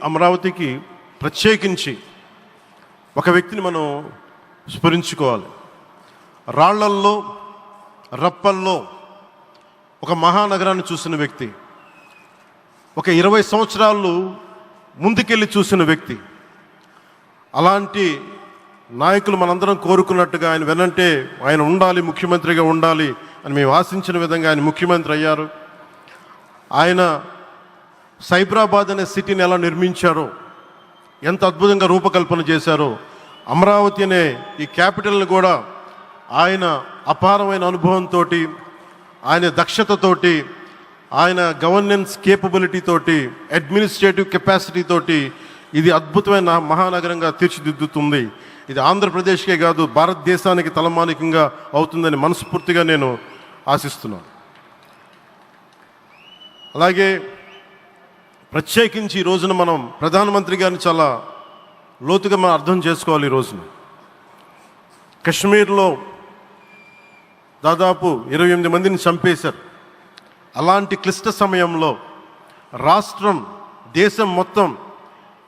అమరావతికి ప్రత్యేకించి ఒక వ్యక్తిని మనం స్మరించుకోవాలి. రాళ్లల్లో రప్పల్లో ఒక మహానగరాన్ని చూసిన వ్యక్తి, ఒక 20 సంవత్సరాలు ముందుకెళ్ళి చూసిన వ్యక్తి. అలాంటి నాయకులు మనందరం కోరుకున్నట్టుగా ఆయన వెనంటే ఆయన ఉండాలి, ముఖ్యమంత్రిగా ఉండాలి అని మేము ఆశించిన విధంగా ఆయన ముఖ్యమంత్రి అయ్యారు. ఆయన సైబరాబాద్ అనే సిటీని ఎలా నిర్మించారో, ఎంత అద్భుతంగా రూపకల్పన చేశారో, అమరావతి అనే ఈ క్యాపిటల్ని కూడా ఆయన అపారమైన అనుభవంతో, ఆయన దక్షతతోటి, ఆయన గవర్నెన్స్ కేపబిలిటీ తోటి, అడ్మినిస్ట్రేటివ్ కెపాసిటీ తోటి ఇది అద్భుతమైన మహానగరంగా తీర్చిదిద్దుతుంది. ఇది ఆంధ్రప్రదేశ్కే కాదు భారతదేశానికి తలమానికంగా అవుతుందని మనస్ఫూర్తిగా నేను ఆశిస్తున్నాను. అలాగే ప్రత్యేకించి ఈ రోజున మనం ప్రధానమంత్రి గారిని చాలా లోతుగా మనం అర్థం చేసుకోవాలి. ఈ రోజున కశ్మీర్లో దాదాపు 28 మందిని చంపేశారు. అలాంటి క్లిష్ట సమయంలో రాష్ట్రం, దేశం మొత్తం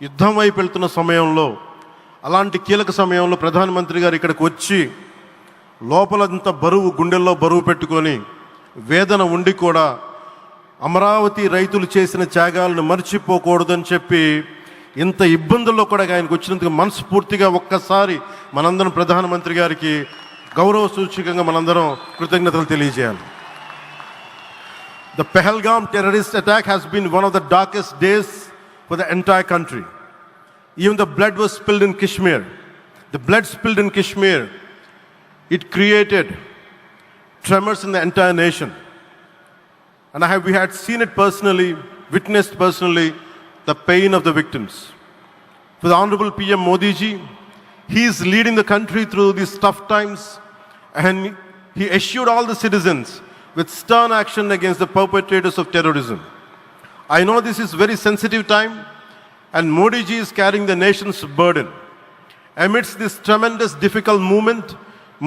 యుద్ధం వైపు వెళ్తున్న సమయంలో, అలాంటి కీలక సమయంలో ప్రధానమంత్రి గారు ఇక్కడికి వచ్చి లోపలంతా బరువు, గుండెల్లో బరువు పెట్టుకొని వేదన ఉండి కూడా అమరావతి రైతులు చేసిన త్యాగాలను మర్చిపోకూడదని చెప్పి ఇంత ఇబ్బందుల్లో కూడా ఆయనకు వచ్చినందుకు మనస్ఫూర్తిగా ఒక్కసారి మనందరం ప్రధానమంత్రి గారికి గౌరవ సూచకంగా మనందరం కృతజ్ఞతలు తెలియజేయాలి. The Pahalgam terrorist attack has been one of the darkest days for the entire country. Even the blood was spilled in Kashmir. The blood spilled in Kashmir, it created tremors in the entire nation. And we had seen it personally, witnessed personally, the pain of the victims. For the Honorable PM Modi ji, he is leading the country through these tough times, and he assured all the citizens with stern action against the perpetrators of terrorism. I know this is very sensitive time, and Modi ji is carrying the nation's burden. Amidst this tremendous difficult moment,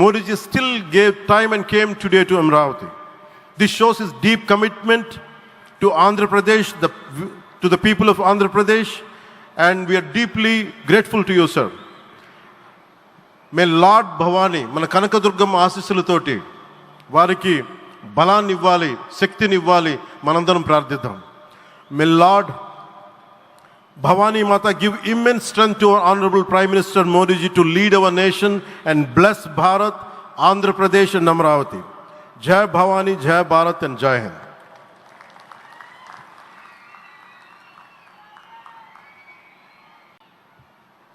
Modi ji still gave time and came today to Amravati. This shows his deep commitment to Andhra Pradesh, to the people of Andhra Pradesh, and we are deeply grateful to you, sir. May Lord Bhavani, మన కనకదుర్గమ్మ ఆశీస్సులతోటి వారికి బలాన్ని ఇవ్వాలి, శక్తిని ఇవ్వాలి, మనందరం ప్రార్థిద్దాం. May Lord Bhavani Mata give immense strength to our Honorable Prime Minister Modi ji to lead our nation and bless Bharat, Andhra Pradesh and Amravati. Jai Bhavani, Jai Bharat and Jai Hind.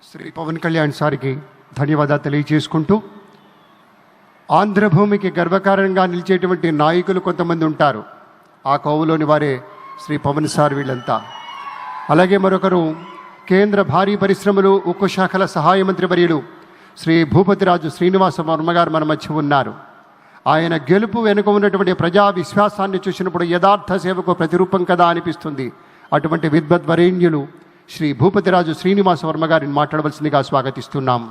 Shri Pawan Kalyan సార్కి ధన్యవాదాలు తెలియజేసుకుంటూ, ఆంధ్రభూమికి గర్వకారణంగా నిలిచేటువంటి నాయకులు కొంతమంది ఉంటారు. ఆ కోవలోని వారే Shri Pawan sir వీళ్ళంతా. అలాగే మరొకరు కేంద్ర భారీ పరిశ్రమలు, ఉక్కు శాఖల సహాయ మంత్రి వర్యులు శ్రీ భూపతిరాజు శ్రీనివాస వర్మ గారు మన మధ్య ఉన్నారు. ఆయన గెలుపు వెనుక ఉన్నటువంటి ప్రజా విశ్వాసాన్ని చూసినప్పుడు యథార్థ సేవకు ప్రతిరూపం కదా అనిపిస్తుంది. అటువంటి విద్వద్వరేణ్యులు శ్రీ భూపతిరాజు శ్రీనివాస వర్మ గారిని మాట్లాడవలసిందిగా స్వాగతిస్తున్నాం.